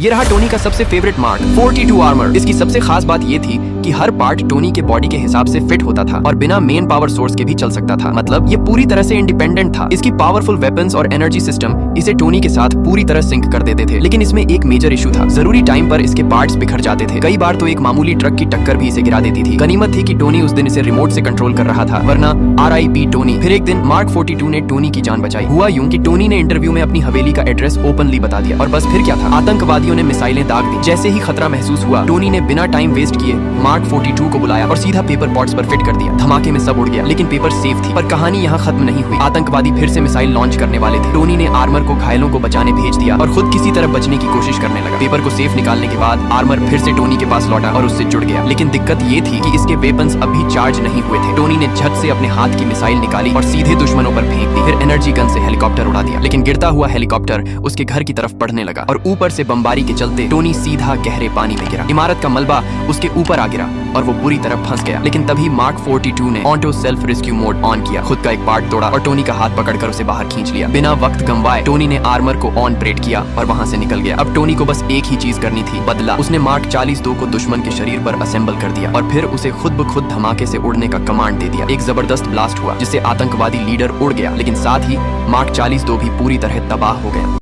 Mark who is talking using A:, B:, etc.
A: ये रहा टोनी का सबसे फेवरेट मार्क 42 आर्मर। इसकी सबसे खास बात ये थी कि हर पार्ट टोनी के बॉडी के हिसाब से फिट होता था और बिना मेन पावर सोर्स के भी चल सकता था। मतलब ये पूरी तरह से इंडिपेंडेंट था। इसकी पावरफुल वेपन्स और एनर्जी सिस्टम इसे टोनी के साथ पूरी तरह सिंक कर देते थे। लेकिन इसमें एक मेजर इशू था, जरूरी टाइम पर इसके पार्ट्स बिखर जाते थे। कई बार तो एक मामूली ट्रक की टक्कर भी इसे गिरा देती थी। गनीमत थी कि टोनी उस दिन इसे रिमोट से कंट्रोल कर रहा था, वरना RIP टोनी। फिर एक दिन मार्क 42 ने टोनी की जान बचाई। हुआ यूं कि टोनी ने इंटरव्यू में अपनी हवेली का एड्रेस ओपनली बता दिया और बस फिर क्या था, आतंकवादियों ने मिसाइलें दाग दी। जैसे ही खतरा महसूस हुआ, टोनी ने बिना टाइम वेस्ट किए मार्क 42 को बुलाया और सीधा पेपर पॉट्स पर फिट कर दिया। धमाके में सब उड़ गया, लेकिन पेपर सेफ थी। पर कहानी यहाँ खत्म नहीं हुई। आतंकवादी फिर से मिसाइल लॉन्च करने वाले थे। टोनी ने आर्मर को घायलों को बचाने भेज दिया और खुद किसी तरह बचने की कोशिश करने लगा। पेपर को सेफ निकालने के बाद आर्मर फिर से टोनी के पास लौटा और उससे जुड़ गया। लेकिन दिक्कत ये थी कि इसके वेपन्स अभी चार्ज नहीं हुए थे। टोनी ने झट से अपने हाथ की मिसाइल निकाली और सीधे दुश्मनों पर फेंक दी। फिर एनर्जी गन से हेलीकॉप्टर उड़ा दिया, लेकिन गिरता हुआ हेलीकॉप्टर उसके घर की तरफ बढ़ने लगा और ऊपर से बमबारी के चलते टोनी सीधा गहरे पानी में गिरा। इमारत का मलबा उसके ऊपर आ गिरा और वो बुरी तरह फंस गया। लेकिन तभी मार्क 42 ने auto self rescue mode on किया, खुद का एक पार्ट तोड़ा और टोनी का हाथ पकड़कर उसे बाहर खींच लिया। बिना वक्त गंवाए टोनी ने आर्मर को ऑन ब्रेक किया और वहां से निकल गया। अब टोनी को बस एक ही चीज करनी थी, बदला। उसने मार्क 42 को दुश्मन के शरीर पर असेंबल कर दिया और फिर उसे खुद ब खुद धमाके से उड़ने का कमांड दे दिया। एक जबरदस्त ब्लास्ट हुआ जिससे आतंकवादी लीडर उड़ गया, लेकिन साथ ही मार्क 42 भी पूरी तरह तबाह हो गया।